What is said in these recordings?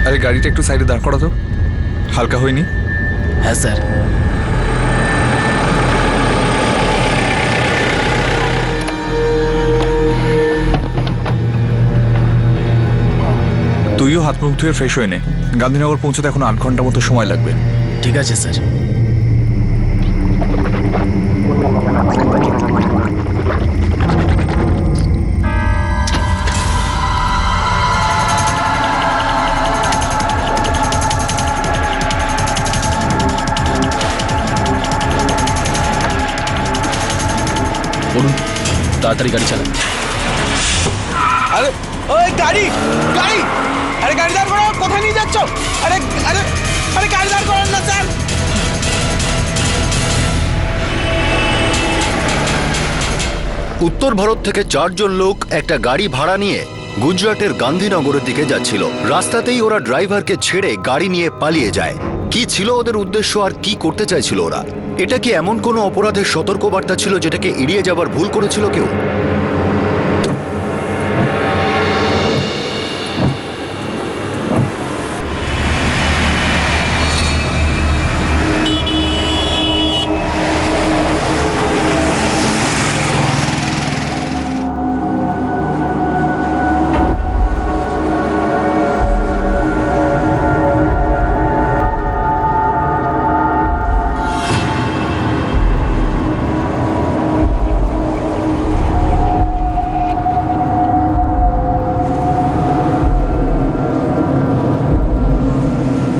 আরে গাড়িটা একটু সাইডে দাঁড় করা তো, হালকা হয়নি? হ্যাঁ স্যার। তুইও হাত মুখ ধুয়ে ফ্রেশ হয়ে নে, গান্ধীনগর পৌঁছতে এখন 8 ঘন্টা মতো সময় লাগবে। ঠিক আছে স্যার। বলুন, তাড়াতাড়ি গাড়ি চালান। আরে ওই গাড়ি গাড়ি, আরে গাড়ি দাঁড় করো, কোথায় নিয়ে যাচ্ছ? আরে আরে আরে গাড়ি দাঁড় করান না স্যার। উত্তর ভারত থেকে 4 জন লোক একটা গাড়ি ভাড়া নিয়ে গুজরাটের গান্ধীনগরের দিকে যাচ্ছিল। রাস্তাতেই ওরা ড্রাইভারকে ছেড়ে গাড়ি নিয়ে পালিয়ে যায়। কি ছিল ওদের উদ্দেশ্য আর কি করতে চাইছিল ওরা? এটা কি এমন কোনো অপরাধের সতর্কবার্তা ছিল যেটাকে এড়িয়ে যাবার ভুল করেছিল কেউ?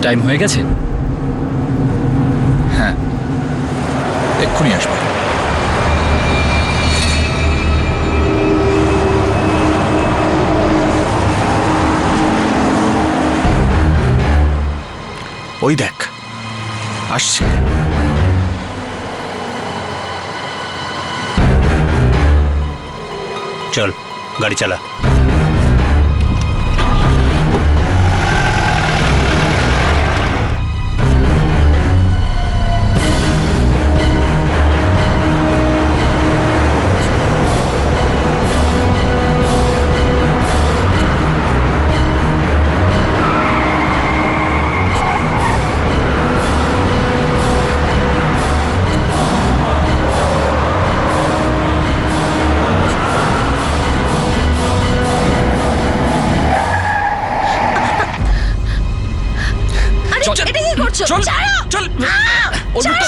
টাইম হয়ে গেছে। হ্যাঁ, এক্ষুনি আসবে। ওই দেখ আসছে। চল গাড়ি চালা। এটা কি করছো? ছাড়ো! চল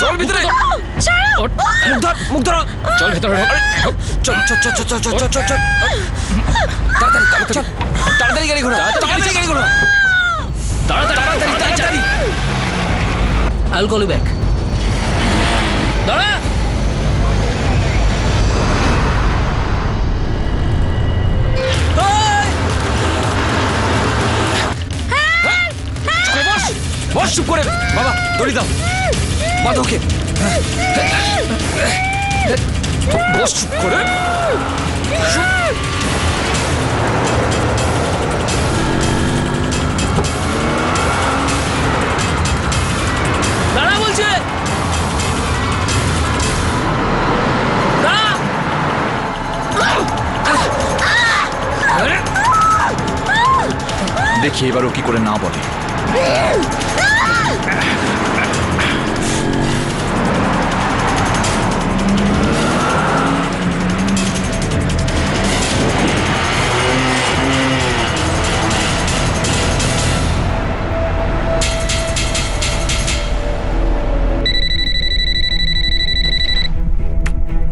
ছাড়ো! ভিতরে। ছাড়ো! মুখ ধরো। চল ভিতরে। চল চল চল চল চল চল চল চল। তাড়াতাড়ি গাড়ি ঘোরা। তাড়াতাড়ি গাড়ি ঘোরা। তাড়াতাড়ি। I'll call you back. দাঁড়া। বস চুপ করে। বাবা দড়ি দাও, বাঁধো ওকে। বস চুপ করে। দাঁড়া বলছে। দেখি এবার ও কি করে না বলে।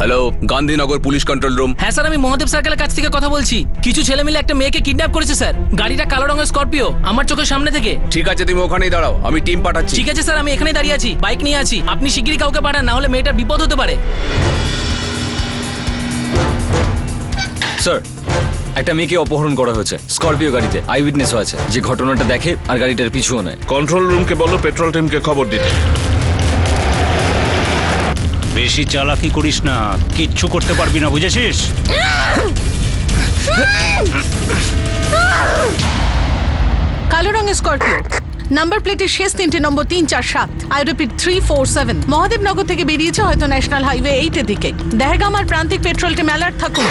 Hello, Gandhinagar police control room. হ্যাঁ স্যার, আমি মহাদেব সার্কেলের কাছ থেকে কথা বলছি। কিছু ছেলে মিলে একটা মেয়েকে কিডন্যাপ করেছে স্যার। গাড়িটা কালো রঙের স্করপিও, আমার চোখের সামনে থেকে। ঠিক আছে, তুমি ওখানেই দাঁড়াও, আমি টিম পাঠাচ্ছি। ঠিক আছে স্যার, আমি এখানেই দাঁড়িয়ে আছি, বাইক নিয়ে আছি। আপনি শিগগিরই কাউকে পাঠান, না হলে মেয়েটার বিপদ হতে পারে। স্যার, একটা মেয়েকে অপহরণ করা হয়েছে স্করপিও গাড়িতে। আই উইটনেসও আছে যে ঘটনাটা দেখে আর গাড়িটার পিছুও নেয়। কন্ট্রোল রুমকে বলো পেট্রোল টিমকে খবর দিতে। বেশি চালাকি করিস না, কিচ্ছু করতে পারবি না, বুঝেছিস? কালো রঙের স্করপিও, নাম্বার প্লেটের শেষ 3টে নম্বর 347। I repeat 347। মহাদেবনগর থেকে বেরিয়েছে, হয়তো ন্যাশনাল হাইওয়ে 8 এর দিকে। দেহগাম আর প্রান্তিক পেট্রোলটে মেলার থাকুন।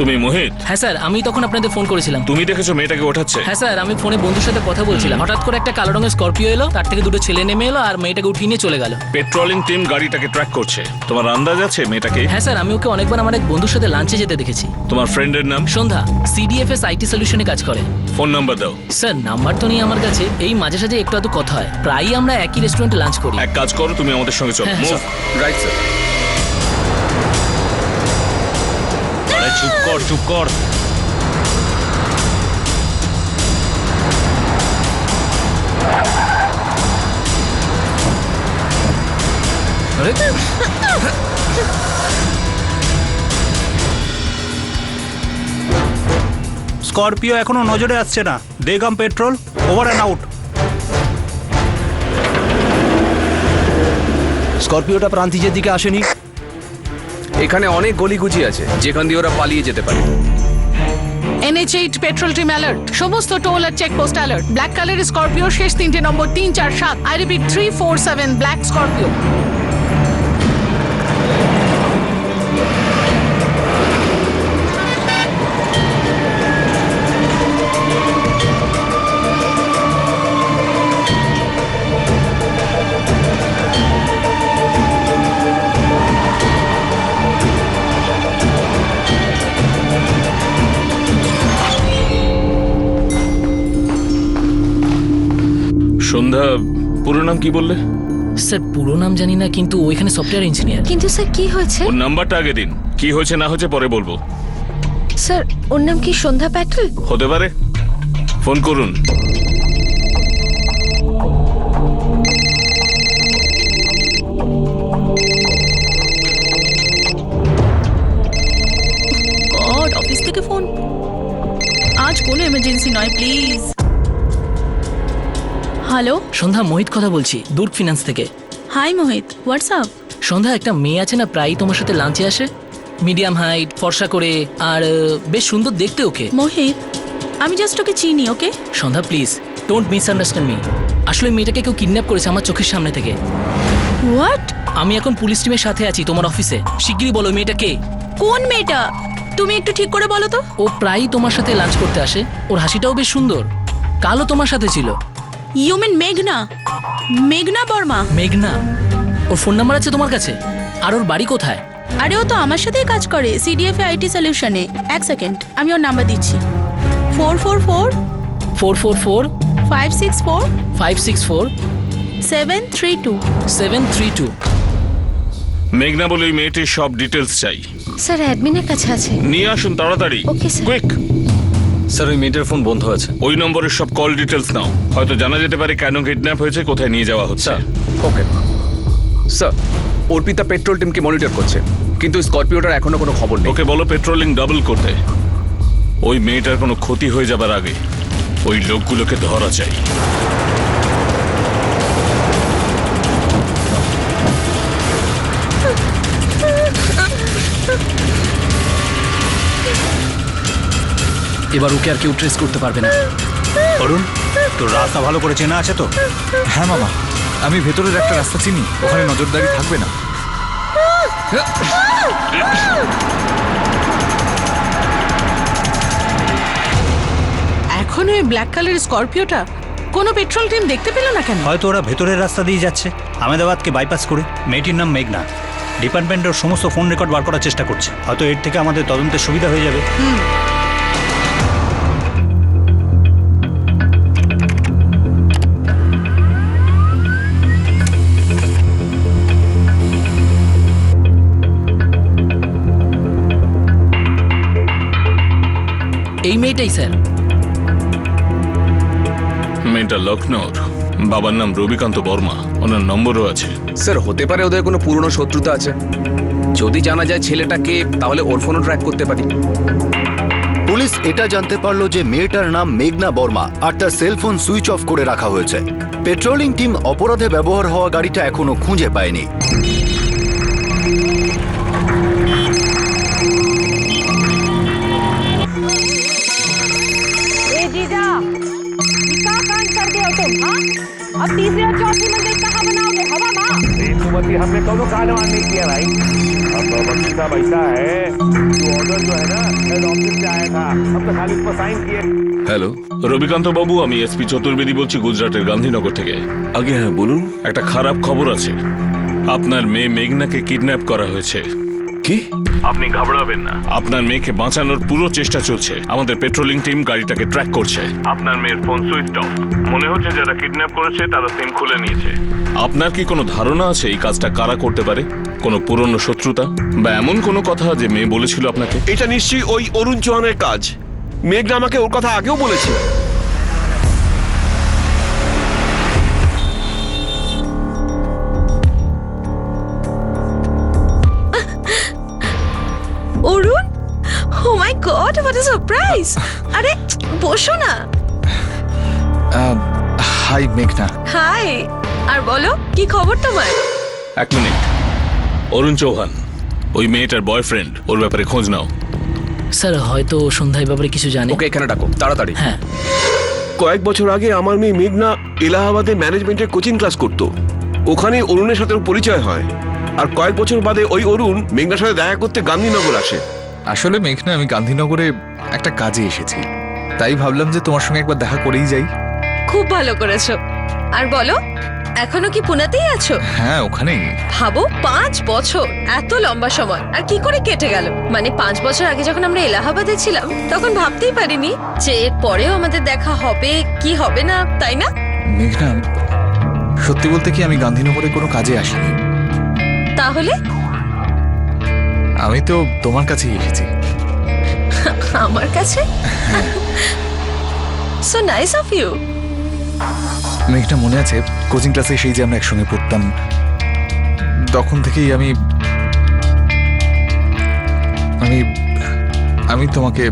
তুমি মোহিত? হ্যাঁ স্যার, আমি তখন আপনাদের ফোন করেছিলাম। তুমি দেখেছো মেয়েটাকে ওঠাচ্ছে? হ্যাঁ স্যার, আমি ফোনে বন্ধুর সাথে কথা বলছিলাম, হঠাৎ করে একটা কালো রঙের স্করপিও এলো, তার থেকে দুটো ছেলে নেমে এলো আর মেয়েটাকে উঠিয়ে নিয়ে চলে গেল। পেট্রোলিং টিম গাড়িটাকে ট্র্যাক করছে। তোমার আন্দাজ আছে মেয়েটাকে? হ্যাঁ স্যার, আমি ওকে অনেকবার আমার এক বন্ধুর সাথে লাঞ্চে যেতে দেখেছি। তোমার ফ্রেন্ডের নাম? সন্ধ্যা, সিডিএফএস আইটি সলিউশনে কাজ করে। ফোন নাম্বার দাও। স্যার, নাম্বার তো নেই আমার কাছে, এই মাঝে সাঝে একটু আধটু কথা হয়, প্রায়ই আমরা একই রেস্টুরেন্টে লাঞ্চ করি। এক কাজ করো, তুমি আমাদের সঙ্গে চলো। হ্যাঁ, মুভ। Right sir. আরে চুপ কর, চুপ কর। আরে স্করপিও এখনো নজরে আসছে না। দেগাম পেট্রোল, ওভার অ্যান্ড আউট। স্করপিওটা প্রান্তিজের দিকে আসেনি। এখানে অনেক গলিগুজি আছে যেখান দিয়ে ওরা পালিয়ে যেতে পারে। NH8 পেট্রোল টিম অ্যালার্ট, সমস্ত টোল আর চেকপোস্ট অ্যালার্ট। ব্ল্যাক কালারের স্করপিও, শেষ তিনটে নম্বর 3, 4, 7। I repeat 3, 4, 7 black Scorpio. Sandhya, পুরো নাম কি বললে? স্যার, পুরো নাম জানি না, কিন্তু ওইখানে সফটওয়্যার ইঞ্জিনিয়ার। কিন্তু স্যার কি হয়েছে? ওর নাম্বারটা আগে দিন। কি হয়েছে না হয়েছে পরে বলবো। স্যার, ওর নাম কি সন্ধ্যা প্যাটেল? হতে পারে। ফোন করুন। গড, অফিস থেকে ফোন। আজ কোনো এমার্জেন্সি নয়, প্লিজ। হ্যালো, সন্ধ্যা, মোহিত কথা বলছি, দুর্গ ফিনান্স থেকে। হাই মোহিত, হোয়াটসঅ্যাপ? সন্ধ্যা, একটা মেয়ে আছে না, প্রায়ই তোমার সাথে লাঞ্চে আসে, মিডিয়াম হাইট, ফর্সা করে, আর বেশ সুন্দর দেখতে ওকে। মোহিত, আমি জাস্ট ওকে চিনি, ওকে? সন্ধ্যা, প্লিজ ডোন্ট মিসআন্ডারস্ট্যান্ড মি। আসলে মেয়েটাকে কেউ কিডন্যাপ করেছে আমার চোখের সামনে থেকে। হোয়াট? আমি এখন পুলিশ টিমের সাথে আছি তোমার অফিসে। শিগগিরই বলো মেয়েটা কে। কোন মেয়েটা? তুমি একটু ঠিক করে বলো তো। ও প্রায়ই তোমার সাথে লাঞ্চ করতে আসে, ওর হাসিটাও বেশ সুন্দর। কালও তোমার সাথে ছিল। ইউ মিন মেঘনা? মেঘনা বর্মা? মেঘনা? ওর ফোন নাম্বার আছে তোমার কাছে? আর ওর বাড়ি কোথায়? আরে, ও তো আমার সাথেই কাজ করে, সিডিএফ আইটি সলিউশনে। এক সেকেন্ড, আমি ওর নাম্বার দিচ্ছি। 444 444 564 564 732 732। মেঘনা বলে এই মেয়েটির সব ডিটেলস চাই। স্যার, অ্যাডমিনের কাছে আছে। নিয়ে আসুন তাড়াতাড়ি। Okay sir. কুইক। স্যার, ওই মেয়েটার ফোন বন্ধ আছে। ওই নম্বরের সব কল ডিটেলস নাও। হয়তো জানা যেতে পারে কেন কিডন্যাপ হয়েছে, কোথায় নিয়ে যাওয়া হচ্ছে। ওকে স্যার, অর্পিতা পেট্রোল টিমকে মনিটর করছে, কিন্তু স্করপিওটার এখনো কোনো খবর নেই। ওকে বলো পেট্রোলিং ডাবল করতে। ওই মেয়েটার কোনো ক্ষতি হয়ে যাবার আগে ওই লোকগুলোকে ধরা চাই। এবার ওকে আর কেউ ট্রেস করতে পারবে না। অরুণ, তোর রাস্তা ভালো করে চেনা আছে তো? হ্যাঁ মামা, আমি ভেতরের একটা রাস্তা চিনি, ওখানে নজরদারি থাকবে না। এখন ওই ব্ল্যাক কালারের স্করপিওটা কোনো পেট্রোল টিম দেখতে পেল না কেন? হয়তো ওরা ভেতরের রাস্তা দিয়ে যাচ্ছে, আহমেদাবাদকে বাইপাস করে। মেয়েটির নাম মেঘনা। ডিপার্টমেন্টের সমস্ত ফোন রেকর্ড বার করার চেষ্টা করছে, হয়তো এর থেকে আমাদের তদন্তের সুবিধা হয়ে যাবে। এই মেয়েটাই স্যার। মেয়েটা লখনৌর, বাবার নাম রবিকান্ত বর্মা, ওনার নম্বরও আছে। স্যার, হতে পারে ওদের কোনো পুরনো শত্রুতা আছে। যদি জানা যায় ছেলেটাকে, তাহলে ওর ফোনও ট্র্যাক করতে পারি। পুলিশ এটা জানতে পারলো যে মেয়েটার নাম মেঘনা বর্মা আর তার সেলফোন সুইচ অফ করে রাখা হয়েছে। পেট্রোলিং টিম অপরাধে ব্যবহার হওয়া গাড়িটা এখনো খুঁজে পায়নি। जीजा, क्या कांड कर दिया तुम? हाँ? अब तीसरी और चौथी मंजिल कहाँ बनाओगे? हवा माँ? अनुमति हमने कौनो कानवान नहीं किया भाई। अब वकील साहब ऐसा है जो ऑर्डर जो है ना हेड ऑफिस से आया था, हम तो खाली उस पर साइन किए। হ্যালো রবিকান্ত বাবু, আমি এসপি চতুর্বেদী বলছি গুজরাটের গান্ধীনগর থেকে। আগে হ্যাঁ বলুন। একটা খারাপ খবর আছে, আপনার মেয়ে মেঘনাকে কিডন্যাপ করা হয়েছে। কি? আপনি ঘাবড়াবেন না, আপনার মেয়েকে বাঁচানোর পুরো চেষ্টা চলছে। আমাদের পেট্রোলিং টিম গাড়িটাকে ট্র্যাক করছে। আপনার মেয়ের ফোন সুইচ অফ, মনে হচ্ছে যারা কিডন্যাপ করেছে তারা সিম খুলে নিয়েছে। আপনার কি কোনো ধারণা আছে এই কাজটা কারা করতে পারে? কোনো পুরনো শত্রুতা বা এমন কোনো কথা যে মেয়ে বলেছিল আপনাকে? এটা নিশ্চয়ই ওই অরুণ চৌহানের কাজ। মেঘনা আমাকে ওর কথা আগেও বলেছে। অরুণ, ও মাই গড, হোয়াট আ সারপ্রাইজ! আরে বসো না। হাই মেঘনা। হাই, আর বলো কি খবর তোমার? এক মিনিট, অরুণ চৌহান ওই মেয়েটার বয়ফ্রেন্ড, ওর ব্যাপারে খোঁজ নাও। স্যার হয়তো সন্ধ্যায় ব্যাপারে কিছু জানে। ওকে এখানে ডাকো তাড়াতাড়ি। হ্যাঁ, কয়েক বছর আগে আমার মেয়ে মেঘনা এলাহাবাদে ম্যানেজমেন্টের কোচিং ক্লাস করতো। ওখানে অরুণের সাথে ওর পরিচয় হয়। আর কয়েক বছর বাদে ওই অরুণ মেঘনার সাথে দেখা করতে গান্ধীনগর আসে। আসলে মেঘনা, আমি গান্ধীনগরে একটা কাজে এসেছি, তাই ভাবলাম যে তোমার সঙ্গে একবার দেখা করেই যাই। খুব ভালো করেছো। আর বলো, এখনো কি পুনাতেই আছো? হ্যাঁ, ওখানেই। ভাবো 5 বছর, এত লম্বা সময় আর কি করে কেটে গেল। মানে 5 বছর আগে যখন আমরা এলাহাবাদে ছিলাম তখন ভাবতেই পারিনি যে এর পরেও আমাদের দেখা হবে কি হবে না, তাই না? মেঘনা, সত্যি বলতে কি আমি গান্ধীনগরে কোনো কাজে আসিনি। তাহলে আমি তো তোমার কাছেই এসেছি। আমার কাছে? So nice of you. মেঘনা, মনে আছে কোচিং ক্লাসে সেই যে আমরা একসঙ্গে পড়তাম, তখন থেকেই আমি আমি আমি তোমাকে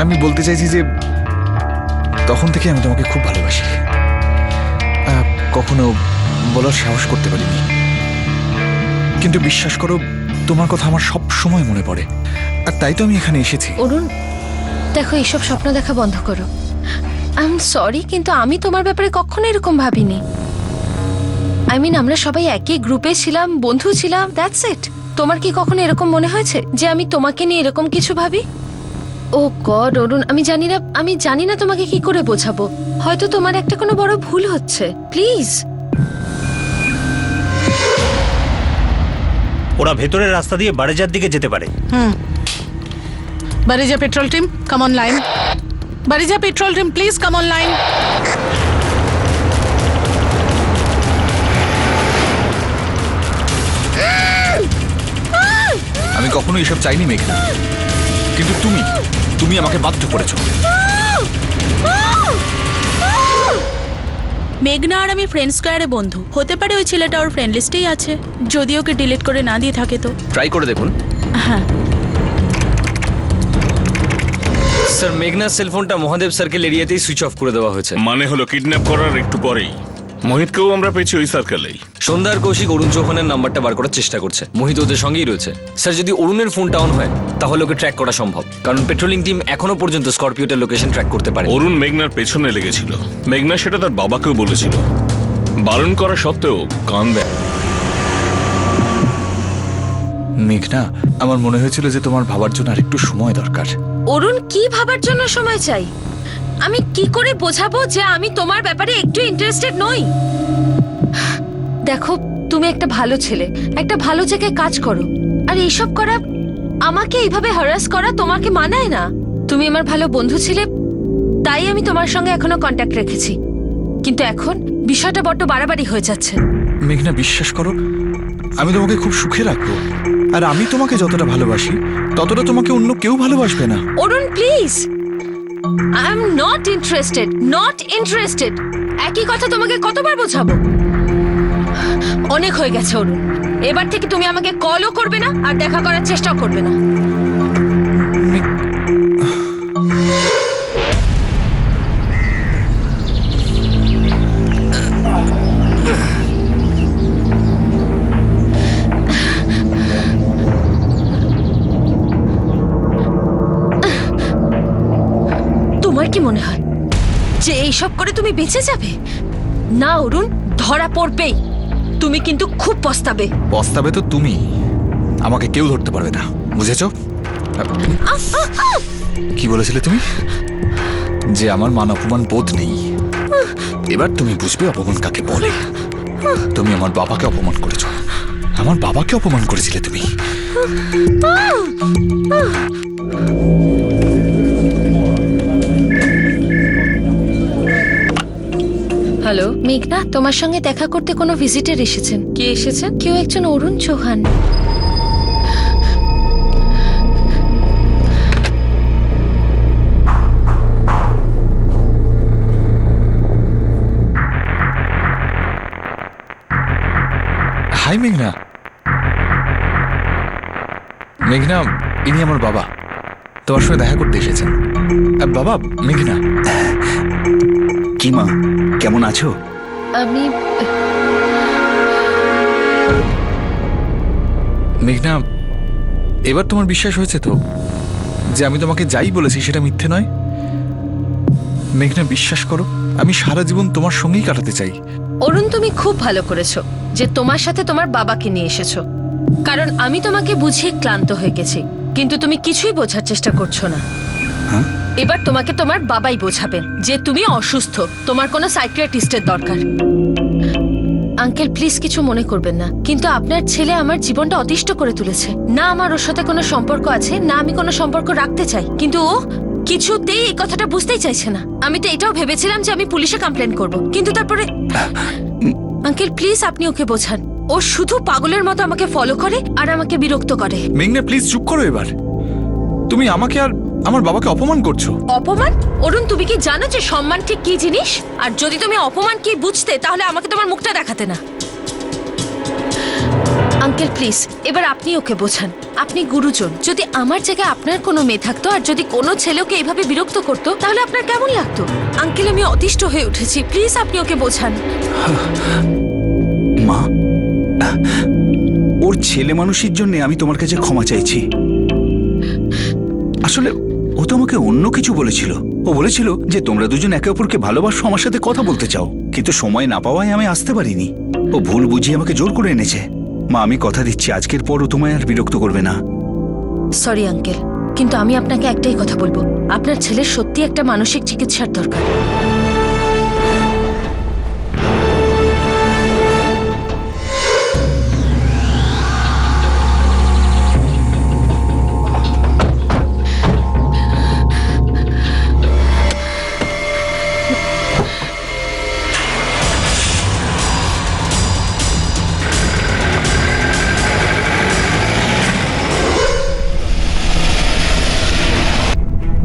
আমি বলতে চাইছি যে তখন থেকে আমি তোমাকে খুব ভালোবাসি। কখনো বলার সাহস করতে পারিনি, কিন্তু বিশ্বাস করো তোমার কথা আমার সব সময় মনে পড়ে, আর তাই তো আমি এখানে এসেছি। অরুণ, দেখো এইসব স্বপ্ন দেখা বন্ধ করো। আই এম সরি, কিন্তু আমি তোমার ব্যাপারে কখনো এরকম ভাবিনি। আই মিন, আমরা সবাই একই গ্রুপে ছিলাম, বন্ধু ছিলাম, দ্যাটস ইট। তোমার কি কখনো এরকম মনে হয়েছে যে আমি তোমাকে নিয়ে এরকম কিছু ভাবি? ও গড অরুণ, আমি জানি না তোমাকে কি করে বোঝাবো। হয়তো তোমার একটা কোনো বড় ভুল হচ্ছে, প্লিজ। ওরা ভেতরের রাস্তা দিয়ে বারেজার দিকে যেতে পারে। Barija petrol team, come on line. Barija petrol team, please come on line. আমি কখনো এসব চাইনি মেঘনা, কিন্তু তুমি আমাকে বাধ্য করেছো। মেঘনা আর আমি ফ্রেন্ড স্কোয়ারে বন্ধু। হতে পারে ওই ছেলেটা ওর ফ্রেন্ড লিস্টেই আছে, যদি ওকে ডিলিট করে না দিয়ে থাকে তো। ট্রাই করে দেখুন। হ্যাঁ, স্যার মেঘনার সেলফোনটা মহাদেব সার্কেল এরিয়াতেই সুইচ অফ করে দেওয়া হয়েছে। মানে হলো কিডন্যাপ করার একটু পরেই মোহিতকেও আমরা পেয়েছি ওই সার্কেলেই। সন্ধ্যার কৌশিক অরুণ চৌহানের নাম্বারটা বার করার চেষ্টা করছে। মোহিত ওদের সঙ্গেই রয়েছে। স্যার যদি অরুণের ফোনটা অন হয় তাহলে ওকে ট্র্যাক করা সম্ভব, কারণ পেট্রোলিং টিম এখনো পর্যন্ত স্করপিওটার লোকেশন ট্র্যাক করতে পারে। অরুণ মেঘনার পেছনে লেগেছিল, মেঘনা সেটা তার বাবাকেও বলেছিল, বারণ করা সত্ত্বেও কান দেয়। মেঘনা, আমার মনে হয়েছিল যে তোমার ভাবার জন্য আর একটু সময় দরকার। অরুণ, কি ভাবার জন্য সময় চাই? আমি কি করে বোঝাবো যে আমি তোমার ব্যাপারে একটু ইন্টারেস্টেড নই? দেখো, তুমি একটা ভালো ছেলে, একটা ভালো জায়গায় কাজ করো, আর এইসব করা, আমাকে এইভাবে হ্যারাস করা তোমাকে মানায় না। তুমি আমার ভালো বন্ধু ছিলে, তাই আমি তোমার সঙ্গে এখনো কন্ট্যাক্ট রেখেছি, কিন্তু এখন বিষয়টা বড্ড বাড়াবাড়ি হয়ে যাচ্ছে। মেঘনা, বিশ্বাস করো, আমি তোমাকে খুব সুখে রাখবো, আর আমি তোমাকে যতটা ভালোবাসি ততটা তোমাকে অন্য কেউ ভালোবাসবে না। Arun please, I am not interested. একই কথা তোমাকে কতবার বোঝাবো? অনেক হয়ে গেছে অরুণ, এবার থেকে তুমি আমাকে কলও করবে না আর দেখা করার চেষ্টাও করবে না। তোমার কি মনে হয় যে এইসব করে তুমি বেঁচে যাবে? না অরুণ, ধরা পড়বেই। তুমি কিন্তু খুব পস্তাবে। পস্তাবে তো তুমি, আমাকে কেউ ধরতে পারবে না, বুঝেছো? কি বলেছিলে তুমি? যে আমার মান অপমান বোধ নেই। এবার তুমি বুঝবে অপমান কাকে বলে। তুমি আমার বাবাকে অপমান করেছো, আমার বাবাকে অপমান করেছিলে তুমি। হ্যালো মেঘনা, তোমার সঙ্গে দেখা করতে কোনো ভিজিটর এসেছেন। কে এসেছেন? কেউ একজন অরুণ চৌহান। হাই মেঘনা। মেঘনা, ইনি আমার বাবা, তোমার সঙ্গে দেখা করতে এসেছেন। বাবা, মেঘনা। কি মা, কেমন আছো? আমি মেঘনা, এবার তোমার বিশ্বাস হয়েছে তো যে আমি তোমাকে যাই বলেছি সেটা মিথ্যে নয়? মেঘনা, বিশ্বাস করো, আমি সারা জীবন তোমার সঙ্গেই কাটাতে চাই। অরুণ, তুমি খুব ভালো করেছো যে তোমার সাথে তোমার বাবাকে নিয়ে এসেছো, কারণ আমি তোমাকে বুঝিয়ে ক্লান্ত হয়ে গেছি, কিন্তু তুমি কিছুই বোঝার চেষ্টা করছো না। এবার তোমাকে তোমার বাবাই বোঝাবেন যে তুমি অসুস্থ, তোমার কোনো সাইকিয়াট্রিস্টের দরকার। আঙ্কেল প্লিজ কিছু মনে করবেন না, কিন্তু আপনার ছেলে আমার জীবনটা অতিষ্ঠ করে তুলেছে। না আমার ওর সাথে কোনো সম্পর্ক আছে, না আমি কোনো সম্পর্ক রাখতে চাই, কিন্তু ও কিছুতেই এই কথাটা বুঝতেই চাইছে না। আমি তো এটাও ভেবেছিলাম যে আমি পুলিশে কমপ্লেন করব, কিন্তু তারপরে আঙ্কেল প্লিজ আপনি ওকে বোঝান। ও শুধু পাগলের মতো আমাকে ফলো করে আর আমাকে বিরক্ত করে। মেঘনা প্লিজ চুপ করো এবার। তুমি আমাকে আর আমার বাবাকে অপমান করছো। অপমান? অরুণ, তুমি কি জানো যে সম্মান ঠিক কি জিনিস? আর যদি তুমি অপমান কি বুঝতে, তাহলে আমাকে তোমার মুখটা দেখাতে না। আঙ্কেল প্লিজ এবার আপনি ওকে বোঝান, আপনি গুরুজন। যদি আমার জায়গায় আপনার কোনো মেয়ে থাকতো আর যদি কোনো ছেলেকে এভাবে বিরক্ত করতো, তাহলে আপনার কেমন লাগতো? আঙ্কেল আমি অতিষ্ঠ হয়ে উঠেছি, প্লিজ আপনি ওকে বোঝান। মা, ওর ছেলে মানুষের জন্য আমি তোমার কাছে ক্ষমা চাইছি। আসলে ও তো আমাকে অন্য কিছু বলেছিল। ও বলেছিল যে তোমরা দুজন একে অপরকে ভালোবাসো, আমার সাথে কথা বলতে চাও, কিন্তু সময় না পাওয়ায় আমি আসতে পারিনি। ও ভুল বুঝিয়ে আমাকে জোর করে এনেছে। মা, আমি কথা দিচ্ছি আজকের পর ও তোমায় আর বিরক্ত করবে না। সরি আঙ্কেল, কিন্তু আমি আপনাকে একটাই কথা বলবো, আপনার ছেলের সত্যি একটা মানসিক চিকিৎসার দরকার।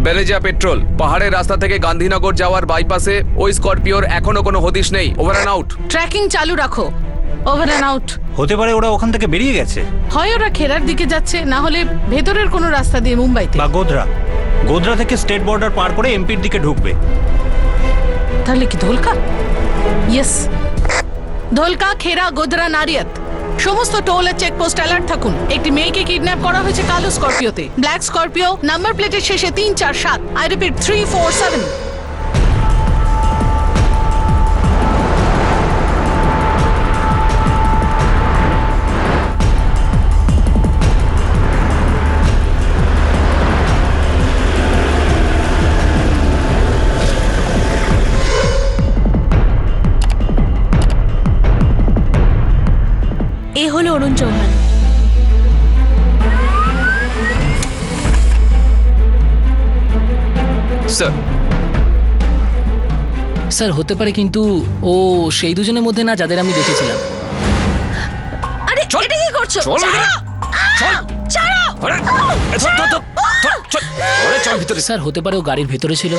বেলেজা পেট্রোল, পাহাড়ের রাস্তা থেকে গান্ধীনগর যাওয়ার বাইপাসে ওই স্করপিওর এখনো কোনো হদিশ নেই। Over and out. ট্র্যাকিং চালু রাখো। Over and out. হতে পারে ওরা ওখান থেকে বেরিয়ে গেছে, হয় ওরা খেরার দিকে যাচ্ছে, না হলে ভেতরের কোনো রাস্তা দিয়ে মুম্বাইতে। বা গোধরা থেকে স্টেট বর্ডার পার করে এমপির দিকে ঢুকবে। তাহলে কি ধোলকা? ইয়েস, ধোলকা, খেরা, গোধরা, নারিয়াত সমস্ত টোল আর চেকপোস্ট অ্যালার্ট থাকুন। একটি মেয়েকে কিডন্যাপ করা হয়েছে কালো স্করপিওতে। ব্ল্যাক স্করপিও, নাম্বার প্লেটের শেষে 347। I repeat 347। এ হলো অরুণ চৌহান। স্যার, স্যার হতে পারে, কিন্তু ও সেই দুজনের মধ্যে না যাদের আমি দেখেছিলাম। আরে এটা কি করছো? স্যার হতে পারে ও গাড়ির ভেতরে ছিল।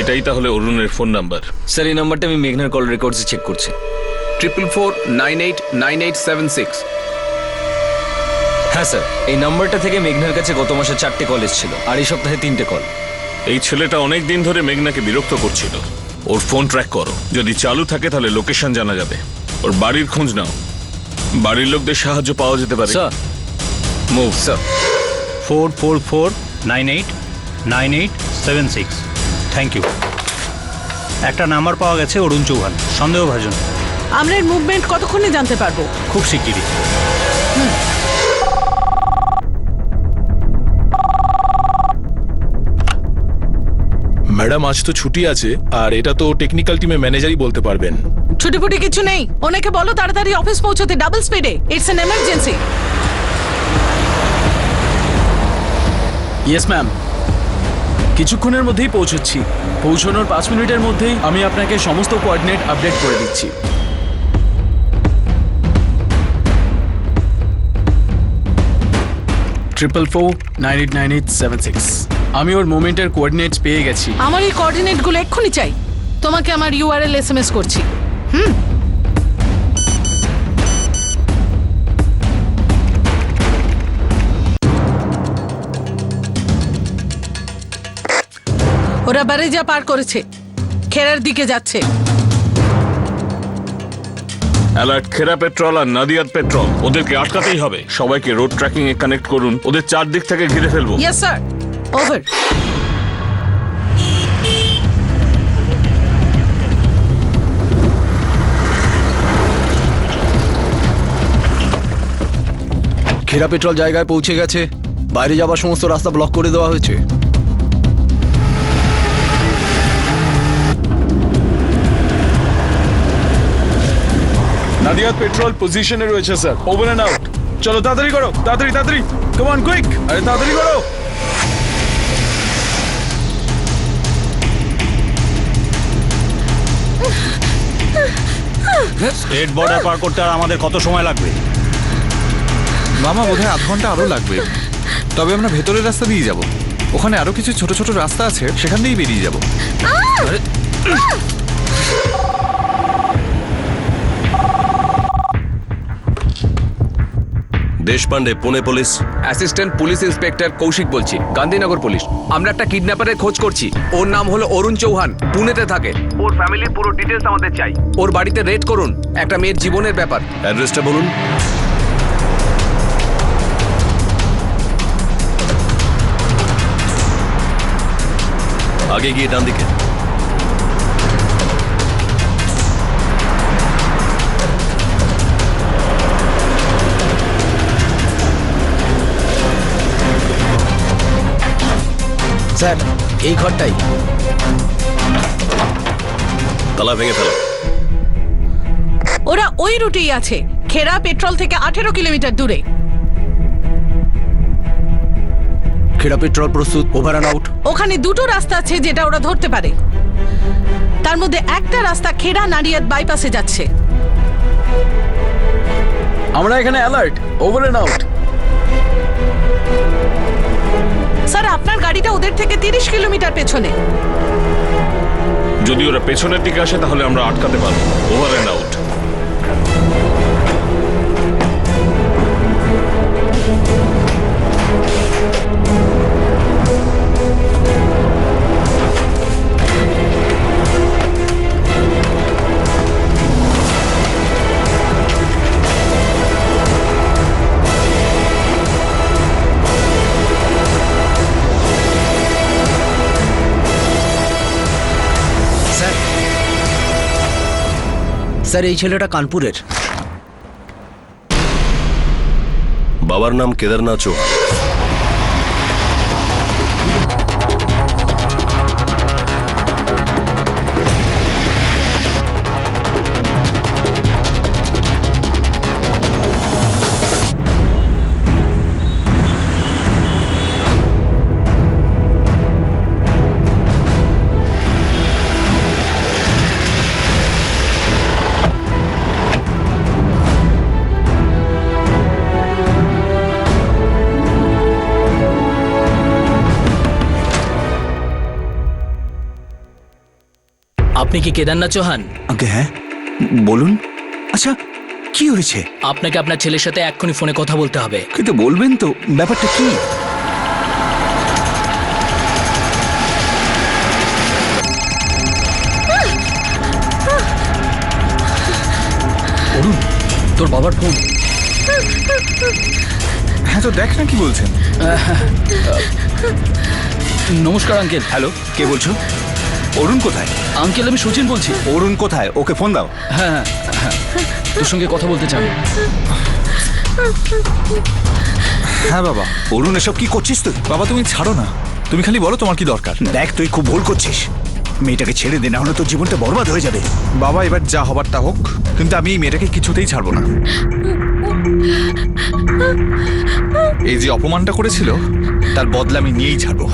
এটাই তাহলে অরুণের ফোন নাম্বার। স্যার এই নাম্বারটা আমি মেঘনার কল রেকর্ডসে চেক করছি। 444989876। হ্যাঁ স্যার, এই নাম্বারটা থেকে মেঘনার কাছে গত মাসে 4টে কল এসেছিল আর এই সপ্তাহে 3টে কল। এই ছেলেটা অনেক দিন ধরে মেঘনাকে বিরক্ত করছিল। ওর ফোন ট্র্যাক করো, যদি চালু থাকে তাহলে লোকেশন জানা যাবে। ওর বাড়ির খোঁজ নাও, বাড়ির লোকদের সাহায্য পাওয়া যেতে পারে। Sir move. Sir 44498 9876। Thank you. একটা নাম্বার পাওয়া গেছে অরুণ চৌহান, সন্দেহভাজন। আমরা এর মুভমেন্ট কতক্ষণে জানতে পারবো? খুব শিগগিরই। ম্যাডাম আজ তো ছুটি আছে, আর এটা তো টেকনিক্যাল টিমে ম্যানেজারই বলতে পারবেন। ছুটিপুটি কিছু নেই, ওনাকে বলো তাড়াতাড়ি অফিস পৌঁছতে, ডাবল স্পিডে। It's an emergency. Yes ma'am, কিছুক্ষণের মধ্যেই পৌঁছচ্ছি। পৌঁছানোর 5 মিনিটের মধ্যেই আমি আপনাকে সমস্ত কোঅর্ডিনেট আপডেট করে দিচ্ছি। ট্রিপল 4989876। আমি ওর মোমেন্টের কোঅর্ডিনেটস পেয়ে গেছি। আমার এই কোঅর্ডিনেটগুলো এক্ষুনি চাই। তোমাকে আমার ইউআরএল এসএমএস করছি। ওরা বারেজা পার করেছে, খেরার দিকে যাচ্ছে। অ্যালার্ট খেরা পেট্রোল আর নাদিয়াদ পেট্রোল, ওদেরকে আটকাতেই হবে। সবাইকে রোড ট্র্যাকিং এ কানেক্ট করুন, ওদের চারদিক থেকে ঘিরে ফেলবো। Yes sir, over. Kheda petrol জায়গায় পৌঁছে গেছে। বাইরে যাবার সমস্ত রাস্তা ব্লক করে দেওয়া হয়েছে। নাদিয়াদ পেট্রোল পজিশনে রয়েছে স্যার, ওভার এন্ড আউট। চলো তাড়াতাড়ি করো, তাড়াতাড়ি তাড়াতাড়ি, কাম অন কুইক, আরে তাড়াতাড়ি করো। স্টেট বর্ডার পার করতে আর আমাদের কত সময় লাগবে? মামা বোধহয় আধ ঘন্টা আরো লাগবে। তবে আমরা ভেতরের রাস্তা দিয়ে যাব, ওখানে আরো কিছু ছোট ছোট রাস্তা আছে, সেখান দিয়েই বেরিয়ে যাব। Deshpande, Pune police. Assistant police inspector Kaushik বলছি, গান্ধীনগর পুলিশ। আমরা একটা কিডন্যাপারের খোঁজ করছি। ওর নাম হলো অরুণ চৌহান, পুনেতে থাকে। ওর ফ্যামিলির পুরো ডিটেলস আমাদের চাই। ওর বাড়িতে রেড করুন, একটা মেয়ের জীবনের ব্যাপার। অ্যাড্রেসটা বলুন। আগে গিয়ে ডান দিকে। স্যার, এই ঘরটাই। তালা ভেঙে ফেলো। ওরা ওই রুটেই আছে, খেরা পেট্রোল থেকে 18 কিলোমিটার দূরে। খেরা পেট্রোল প্রস্তুত, ওভার অ্যান্ড আউট। ওখানে দুটো রাস্তা আছে যেটা ওরা ধরতে পারে। তার মধ্যে একটা রাস্তা খেরা নাডিয়াদ বাইপাসে যাচ্ছে। আমরা এখানে alert, over and out. Sir, আপনার গাড়িটা ওদের থেকে 30 কিলোমিটার পেছনে। যদি ওরা পেছনের দিকে আসে তাহলে আমরা আটকাতে পারবো। Over and out. স্যার, এই ছেলেটা কানপুরের। বাবার নাম কেদারনাথ চৌহান। আপনি কি কেদারনাথ চৌহান? আগে হ্যাঁ, বলুন। আচ্ছা, কি হয়েছে? আপনাকে আপনার ছেলের সাথে এক্ষুনি ফোনে কথা বলতে হবে। কিন্তু বলবেন তো ব্যাপারটা কি? অরুণ, তোর বাবার ফোন। হ্যাঁ হ্যাঁ তো দেখ না কি বলছেন। নমস্কার আঙ্কেল। হ্যালো, কে বলছো? অরুণ কোথায়? আঙ্কেল আমি সচিন বলছি। অরুণ কোথায়? ওকে ফোন দাও। হ্যাঁ হ্যাঁ, তোর সঙ্গে কথা বলতে চান। হ্যাঁ বাবা। অরুণ, এসব কি করছিস তুই? বাবা তুমি ছাড়ো না, তুমি খালি বলো তোমার কি দরকার। দেখ, তুই খুব ভুল করছিস। মেয়েটাকে ছেড়ে দে, না হলে তোর জীবনটা বরবাদ হয়ে যাবে। বাবা এবার যা হবার তা হোক, কিন্তু আমি এই মেয়েটাকে কিছুতেই ছাড়বো না। এই যে অপমানটা করেছিল তার বদলা আমি নিয়েই ছাড়বো।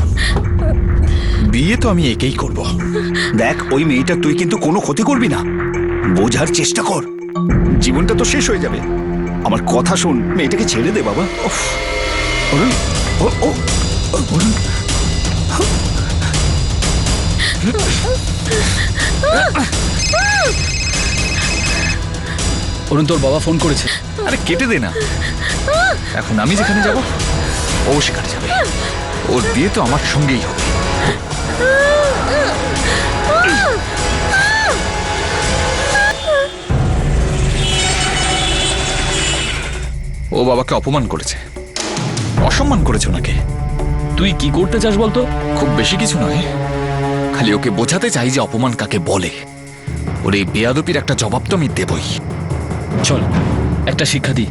বিয়ে তো আমি একেই করব। দেখ, ওই মেয়েটা তুই কিন্তু কোনো ক্ষতি করবি না। বোঝার চেষ্টা কর, জীবনটা তো শেষ হয়ে যাবে। আমার কথা শোন, মেয়েটাকে ছেড়ে দে বাবা। উফ, অরুণ, অরুণ। অরুণ, তোর বাবা ফোন করেছে। আরে কেটে দে না, এখন আমি যেখানে যাব ও সেখানে যাবে। ওর বিয়ে তো আমার সঙ্গেই হবে। ও বাবাকে অপমান করেছে, অসম্মান করেছে ওনাকে। তুই কি করতে চাস বলতো? খুব বেশি কিছু নয়, খালি ওকে বোঝাতে চাই যে অপমান কাকে বলে। ওর এই বেয়াদপির একটা জবাব তো আমি দেবই। চল একটা শিক্ষা দিই।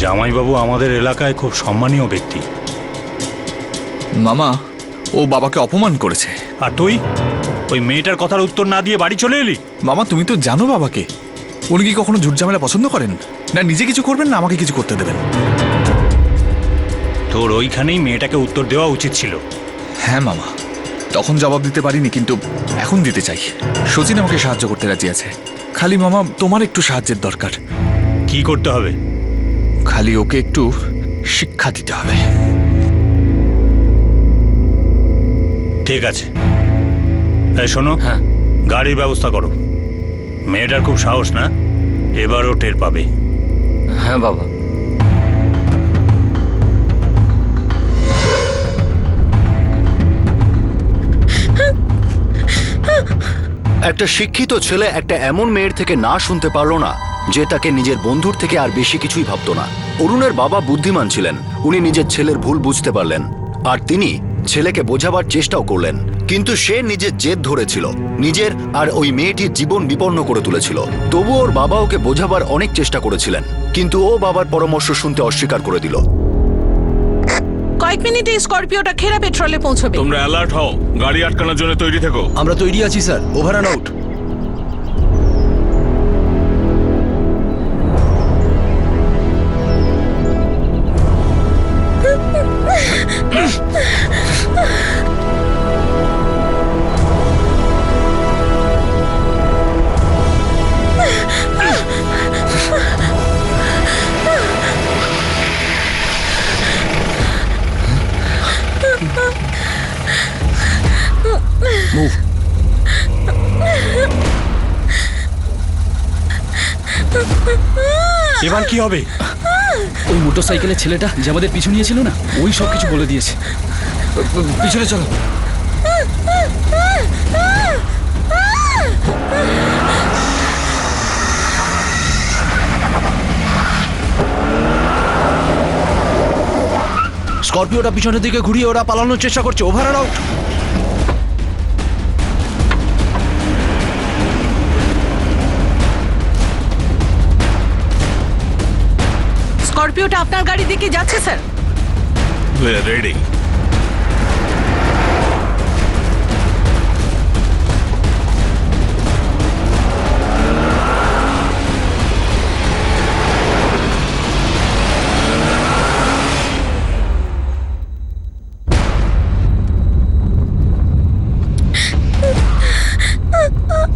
জামাইবাবু আমাদের এলাকায় খুব সম্মানীয় ব্যক্তি। মামা, ও বাবাকে অপমান করেছে। আর তুই ওই মেয়েটার কথার উত্তর না দিয়ে বাড়ি চলে এলি। মামা তুমি তো জানো বাবাকে, উনি কি কখনো ঝুট ঝামেলা পছন্দ করেন না? নিজে কিছু করবেন না আমাকে কিছু করতে দেবেন। তোর ওইখানেই মেয়েটাকে উত্তর দেওয়া উচিত ছিল। হ্যাঁ মামা, তখন জবাব দিতে পারিনি, কিন্তু এখন দিতে চাই। সচিন আমাকে সাহায্য করতে রাজি আছে। খালি মামা তোমার একটু সাহায্যের দরকার। কি করতে হবে? খালি ওকে একটু শিক্ষা দিতে হবে। ঠিক আছে, এই শোনো, হ্যাঁ। গাড়ির ব্যবস্থা করো। মেয়েটার খুব সাহস না, এবারও টের পাবে। হ্যাঁ বাবা। একটা শিক্ষিত ছেলে একটা এমন মেয়ের থেকে না শুনতে পারলো না যে তাকে নিজের বন্ধুর থেকে আর বেশি কিছুই ভাবতো না। অরুণের বাবা বুদ্ধিমান ছিলেন, উনি নিজের ছেলের ভুল বুঝতে পারলেন আর তিনি ছেলেকে বোঝাবার চেষ্টাও করলেন। কিন্তু সে নিজের জেদ ধরেছিল, নিজের আর ওই মেয়েটির জীবন বিপন্ন করে তুলেছিল। তবু ওর বাবা ওকে বোঝাবার অনেক চেষ্টা করেছিলেন, কিন্তু ও বাবার পরামর্শ শুনতে অস্বীকার করে দিল। কয়েক মিনিটে স্করপিওটা খেরা পেট্রোলে পৌঁছবে। তোমরা অ্যালার্ট হও, গাড়ি আটকানোর জন্য তৈরি থেকো। আমরা তৈরি আছি sir, over and out. Move. এবার কি হবে? ওই মোটরসাইকেলের ছেলেটা যে আমাদের পিছু নিয়েছিল না, ওই সব কিছু বলে দিয়েছে। পিছনে চলো। স্করপিওটা পিছনের দিকে ঘুরিয়ে ওরা পালানোর চেষ্টা করছে। Over and out. স্করপিওটা আপনার গাড়ি দিকে যাচ্ছে স্যার। রেডি।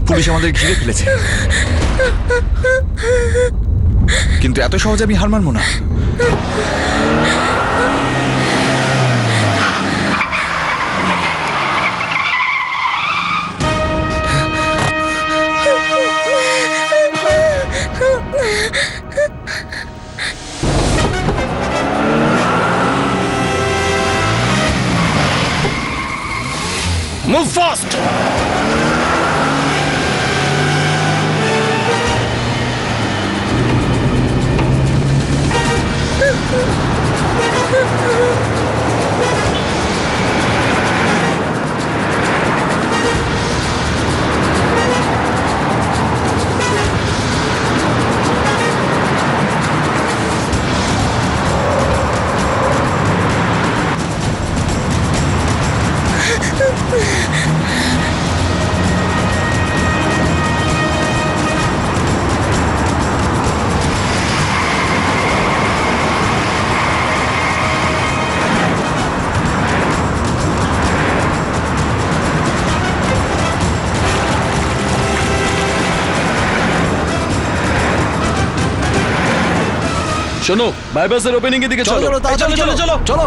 পুলিশ আমাদের ঘিরে ফেলেছে, কিন্তু এত সহজে আমি হার মানবো না। Move fast. শোনো বাইপাসের ওপেনিং এর দিকে চলো চলো, তাড়াতাড়ি চলো চলো চলো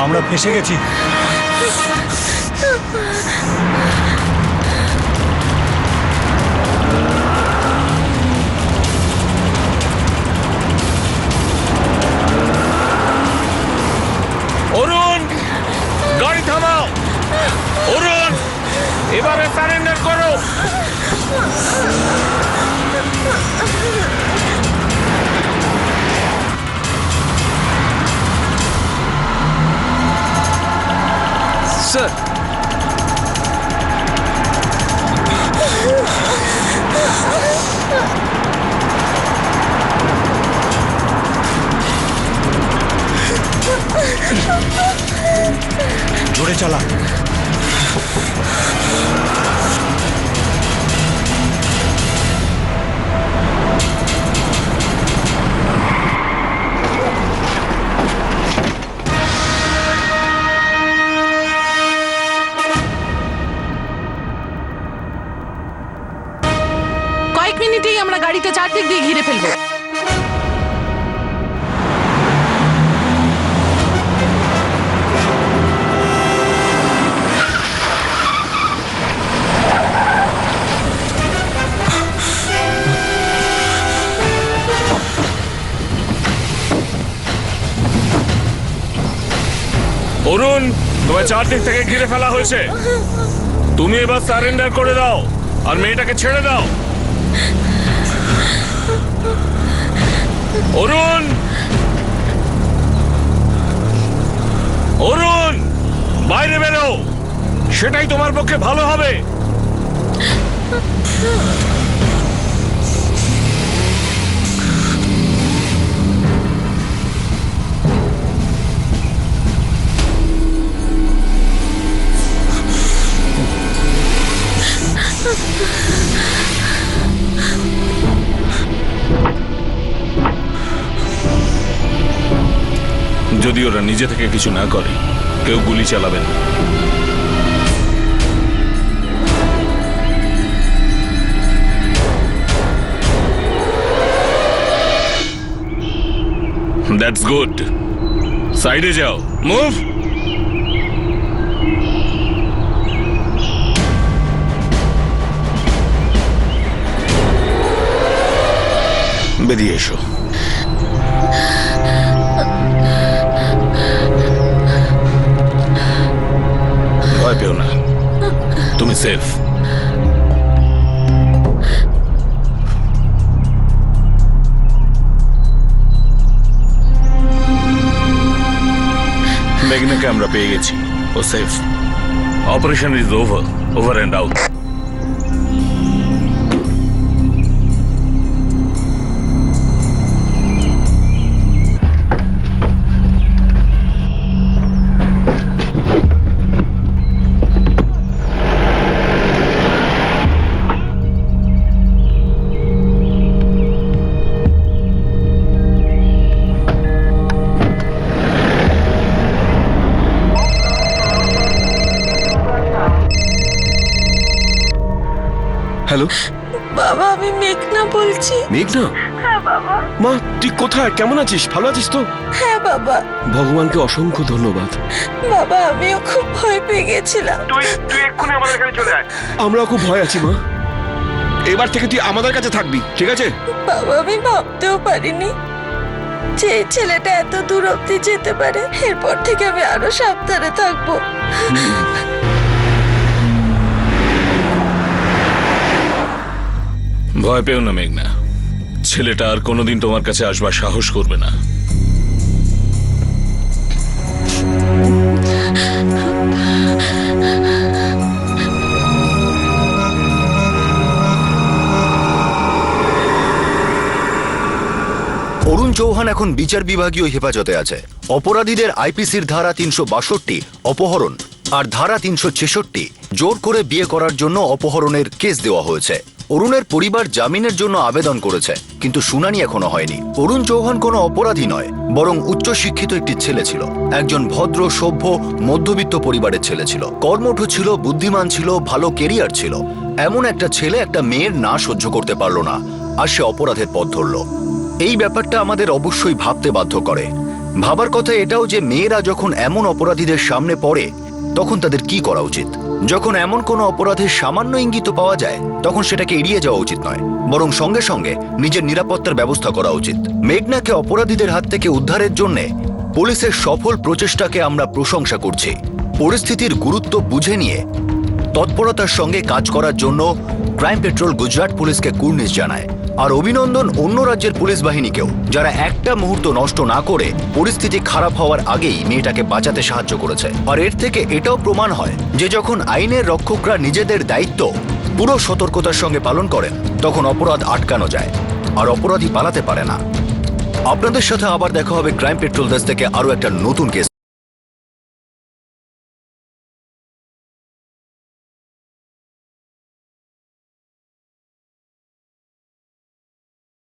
আমরা ফেসে গেছি। অরুণ, গাড়ি থামাও। অরুণ, এবারে সারেন্ডার করো। স্যার জোরে চালা। কয়েক মিনিটেই আমরা গাড়িটা চারদিক দিয়ে ঘিরে ফেলবো। অরুণ, তোমার চারদিক থেকে ঘিরে ফেলা হয়েছে। তুমি এবার সারেন্ডার করে দাও আর মেয়েটাকে ছেড়ে দাও। অরুণ, অরুণ, বাইরে বেরো। সেটাই তোমার পক্ষে ভালো হবে। যদি ওরা নিজে থেকে কিছু না করে, কেউ গুলি চালাবে না। That's good. সাইডে যাও। মুভ। বেরিয়ে এসো। ভয় পেও না, তুমি সেফ। মেঘনাকে আমরা পেয়ে গেছি, ও safe. Operation is over and out. Hello বাবা, আমি মেঘনা বলছি। মেঘনা? হ্যাঁ বাবা। মা, তুই কোথায়? কেমন আছিস? ভালো আছিস তো? হ্যাঁ বাবা। ভগবানকে অসংখ্য ধন্যবাদ। বাবা, আমিও খুব ভয় পেয়ে গেছিলাম। তুই এক্ষুনি আমাদের এখানে চলে আয়। আমরাও খুব ভয় আছি মা। এবার থেকে তুই আমাদের কাছে থাকবি, ঠিক আছে? বাবা, আমি ভাবতেও পারিনি যে এই ছেলেটা এত দূর অব্দি যেতে পারে। এরপর থেকে আমি আরো সাবধানে থাকবো। ভয় পেও না মেঘনা, ছেলেটা আর কোনোদিন তোমার কাছে আসবার সাহস করবে না। অরুণ চৌহান এখন বিচার বিভাগীয় হেফাজতে আছে। অপরাধীদের আইপিসির ধারা 362 অপহরণ আর ধারা 366 জোর করে বিয়ে করার জন্য অপহরণের কেস দেওয়া হয়েছে। অরুণের পরিবার জামিনের জন্য আবেদন করেছে, কিন্তু শুনানি এখনো হয়নি। অরুণ চৌহান কোনো অপরাধী নয়, বরং উচ্চশিক্ষিত একটি ছেলে ছিল। একজন ভদ্র, সভ্য, মধ্যবিত্ত পরিবারের ছেলে ছিল। কর্মঠ ছিল, বুদ্ধিমান ছিল, ভালো কেরিয়ার ছিল। এমন একটা ছেলে একটা মেয়ের না সহ্য করতে পারল না, আর সে অপরাধের পথ ধরল। এই ব্যাপারটা আমাদের অবশ্যই ভাবতে বাধ্য করে। ভাবার কথা এটাও যে মেয়েরা যখন এমন অপরাধীদের সামনে পড়ে তখন তাদের কি করা উচিত। যখন এমন কোনো অপরাধের সামান্য ইঙ্গিত পাওয়া যায় তখন সেটাকে এড়িয়ে যাওয়া উচিত নয়, বরং সঙ্গে সঙ্গে নিজের নিরাপত্তার ব্যবস্থা করা উচিত। মেঘনাকে অপরাধীদের হাত থেকে উদ্ধারের জন্য পুলিশের সফল প্রচেষ্টাকে আমরা প্রশংসা করছি। পরিস্থিতির গুরুত্ব বুঝে নিয়ে তৎপরতার সঙ্গে কাজ করার জন্য ক্রাইম পেট্রোল গুজরাট পুলিশকে কুর্নিশ জানায়। আর অভিনন্দন অন্য রাজ্যের পুলিশ বাহিনীকেও, যারা একটা মুহূর্ত নষ্ট না করে পরিস্থিতি খারাপ হওয়ার আগেই মেয়েটাকে বাঁচাতে সাহায্য করেছে। আর এর থেকে এটাও প্রমাণ হয় যে যখন আইনের রক্ষকরা নিজেদের দায়িত্ব পুরো সতর্কতার সঙ্গে পালন করেন তখন অপরাধ আটকানো যায় আর অপরাধী পালাতে পারে না। আপনাদের সাথে আবার দেখা হবে ক্রাইম পেট্রোল ডেস্ক থেকে আরো একটা নতুন কেস